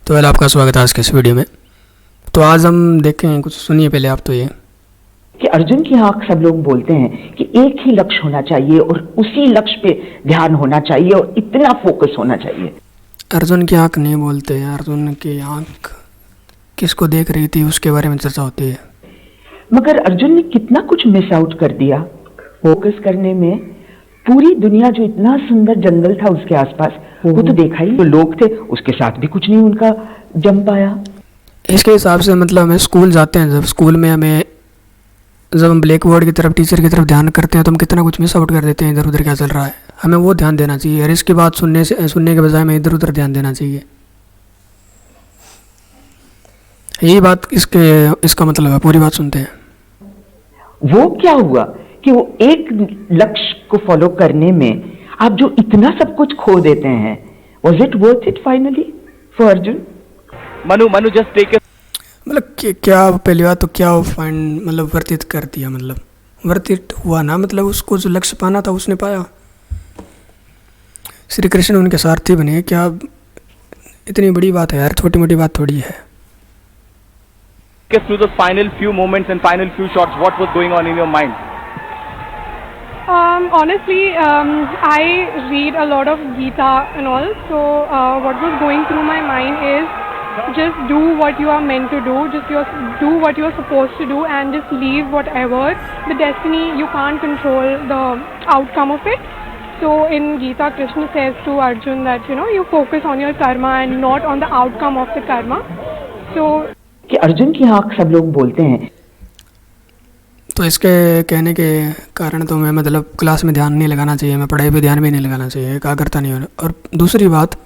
तो वेल आपका स्वागत है आज के इस वीडियो में। तो आज हम देखें, कुछ सुनिए पहले आप। तो ये कि अर्जुन की आंख, सब लोग बोलते हैं कि एक ही लक्ष्य होना चाहिए और उसी लक्ष्य पे ध्यान होना चाहिए और इतना फोकस होना चाहिए। अर्जुन की आंख नहीं बोलते, अर्जुन की आंख किसको देख रही थी उसके बारे में चर्चा होती है। मगर अर्जुन ने कितना कुछ मिस आउट कर दिया फोकस करने में। पूरी दुनिया, जो इतना सुंदर जंगल था उसके आसपास, वो तो देखा ही। तो लोग थे, उसके साथ भी कुछ नहीं उनका जम पाया। इसके हिसाब से मतलब हमें स्कूल जाते हैं, जब स्कूल में जब हम ब्लैक बोर्ड की तरफ, टीचर की तरफ ध्यान करते हैं तो हम कितना कुछ मिस आउट कर देते हैं। इधर उधर क्या चल रहा है, हमें वो ध्यान देना चाहिए। और इसकी बात सुनने के बजाय हमें इधर उधर ध्यान देना चाहिए। यही बात इसका मतलब है। पूरी बात सुनते हैं। वो क्या हुआ कि वो एक लक्ष्य को फॉलो करने में आप जो इतना सब कुछ खो देते हैं, was it worth it finally for Arjun? Manu just take it. मतलब क्या पहली बात तो क्या फाइंड मतलब वर्तित कर दिया, मतलब वर्तित हुआ ना। मतलब उसको जो लक्ष्य पाना था उसने पाया। श्री कृष्ण उनके सारथी बने। क्या इतनी बड़ी बात है यार, छोटी मोटी बात थोड़ी है। Get through the final few moments and final few shots. What was going on in your mind? Honestly, I read a lot of Gita and all. So what was going through my mind is just do what you are meant to do. Do what you are supposed to do, and just leave whatever the destiny. You can't control the outcome of it. So in Gita, Krishna says to Arjun that you focus on your karma and not on the outcome of the karma. So कि अर्जुन की आंख, सब लोग बोलते हैं। तो इसके कहने के कारण तो मैं मतलब क्लास में ध्यान नहीं लगाना चाहिए, मैं पढ़ाई पे ध्यान भी नहीं लगाना चाहिए, एकाग्रता नहीं होना। और दूसरी बात,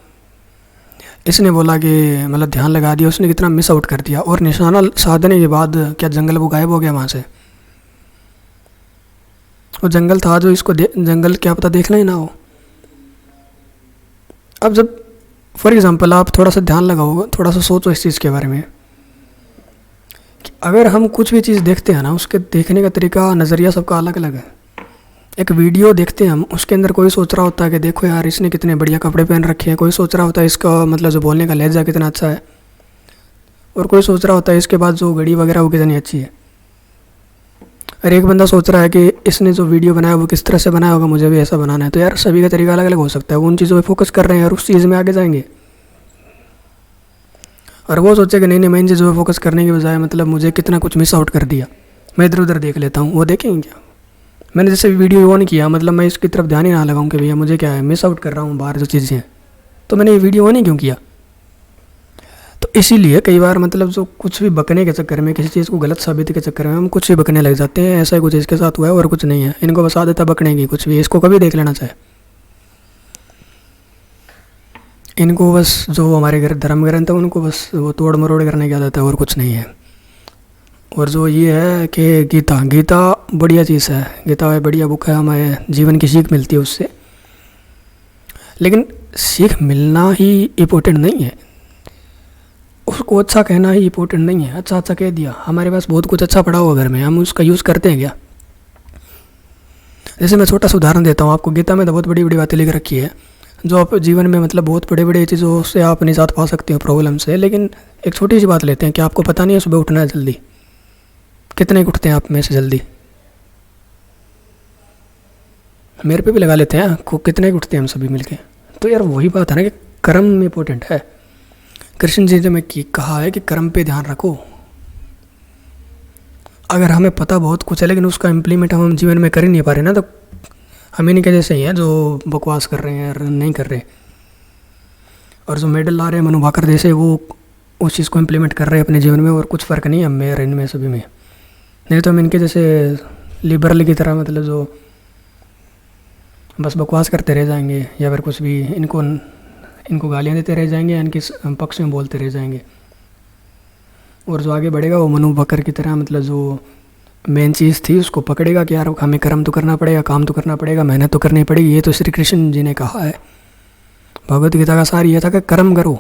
इसने बोला कि मतलब ध्यान लगा दिया, उसने कितना मिस आउट कर दिया। और निशाना साधने के बाद क्या जंगल वो गायब हो गया वहाँ से? वो जंगल था जो इसको जंगल क्या पता देखना ही ना हो। अब जब फॉर एग्जांपल आप थोड़ा सा ध्यान लगाओ, थोड़ा सा सोचो इस चीज़ के बारे में कि अगर हम कुछ भी चीज़ देखते हैं ना, उसके देखने का तरीका, नज़रिया सबका अलग अलग है। एक वीडियो देखते हैं हम, उसके अंदर कोई सोच रहा होता है कि देखो यार इसने कितने बढ़िया कपड़े पहन रखे हैं, कोई सोच रहा होता है इसका मतलब जो बोलने का लहजा कितना अच्छा है, और कोई सोच रहा होता है इसके बाद जो घड़ी वगैरह वो कितनी अच्छी है। और एक बंदा सोच रहा है कि इसने जो वीडियो बनाया वो किस तरह से बनाया होगा, मुझे भी ऐसा बनाना है। तो यार सभी का तरीका अलग अलग हो सकता है। वो उन चीज़ों पर फोकस कर रहे हैं और उस चीज़ में आगे जाएंगे। और वो सोचे कि नहीं मैं इन चीज़ों पर फोकस करने के बजाय मतलब मुझे कितना कुछ मिस आउट कर दिया, मैं इधर उधर देख लेता हूँ। वो देखेंगे क्या? मैंने जैसे वीडियो ऑन किया, मतलब मैं इसकी तरफ ध्यान ही ना लगाऊं कि भैया मुझे क्या है, मिस आउट कर रहा हूँ बाहर जो चीज़ें हैं, तो मैंने ये वीडियो ऑन ही क्यों किया? तो इसीलिए कई बार मतलब जो कुछ भी बकने के चक्कर में, किसी चीज़ को गलत साबित के चक्कर में हम कुछ भी बकने लग जाते हैं। ऐसा ही कुछ इसके साथ हुआ है और कुछ नहीं है। इनको बस आदत है बकने की, कुछ भी इसको कभी देख लेना चाहिए। इनको बस जो हमारे घर धर्म ग्रंथ है उनको बस वो तोड़ मरोड़ करने की आदत है और कुछ नहीं है। और जो ये है कि गीता बढ़िया चीज़ है, गीता बढ़िया बुक है, हमें जीवन की सीख मिलती है उससे। लेकिन सीख मिलना ही इम्पोर्टेंट नहीं है, उसको अच्छा कहना ही इम्पोर्टेंट नहीं है। अच्छा कह दिया, हमारे पास बहुत कुछ अच्छा पड़ा हुआ घर में, हम उसका यूज़ करते हैं क्या? जैसे मैं छोटा सा उदाहरण देता हूँ आपको। गीता में तो बहुत बड़ी बड़ी बातें लिख रखी है जो आप जीवन में मतलब बहुत बड़े बड़े चीज़ों से आप निजात पा सकते हो, प्रॉब्लम से। लेकिन एक छोटी सी बात लेते हैं कि आपको पता नहीं है सुबह उठना है जल्दी। कितने उठते हैं आप में से जल्दी? मेरे पे भी लगा लेते हैं कितने उठते हैं हम सभी मिलके। तो यार वही बात है ना कि कर्म इम्पोर्टेंट है। कृष्ण जी ने में कहा है कि कर्म पे ध्यान रखो। अगर हमें पता बहुत कुछ है लेकिन उसका इम्प्लीमेंट हम जीवन में कर ही नहीं पा रहे ना, तो हम इन्हीं के जैसे ही हैं जो बकवास कर रहे हैं, नहीं कर रहे। और जो मेडल ला रहे हैं मनु भाकर जैसे, वो उस चीज़ को इम्प्लीमेंट कर रहे हैं अपने जीवन में, और कुछ फ़र्क नहीं है हमें और इनमें सभी में। नहीं तो हम इनके जैसे लिबरल की तरह मतलब जो बस बकवास करते रह जाएंगे, या फिर कुछ भी इनको गालियाँ देते रह जाएंगे, इनके पक्ष में बोलते रह जाएंगे। और जो आगे बढ़ेगा वो मनु भाकर की तरह मतलब जो मेन चीज़ थी उसको पकड़ेगा कि यार हमें कर्म तो करना पड़ेगा, काम तो करना पड़ेगा, मेहनत तो करनी पड़ेगी। ये तो श्री कृष्ण जी ने कहा है। भगवत गीता का सार ये था कि कर्म करो।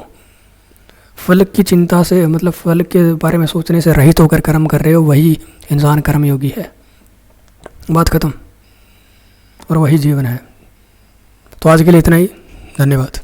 फल की चिंता से मतलब फल के बारे में सोचने से रहित होकर कर्म कर रहे हो, वही इंसान कर्मयोगी है। बात ख़त्म। और वही जीवन है। तो आज के लिए इतना ही। धन्यवाद।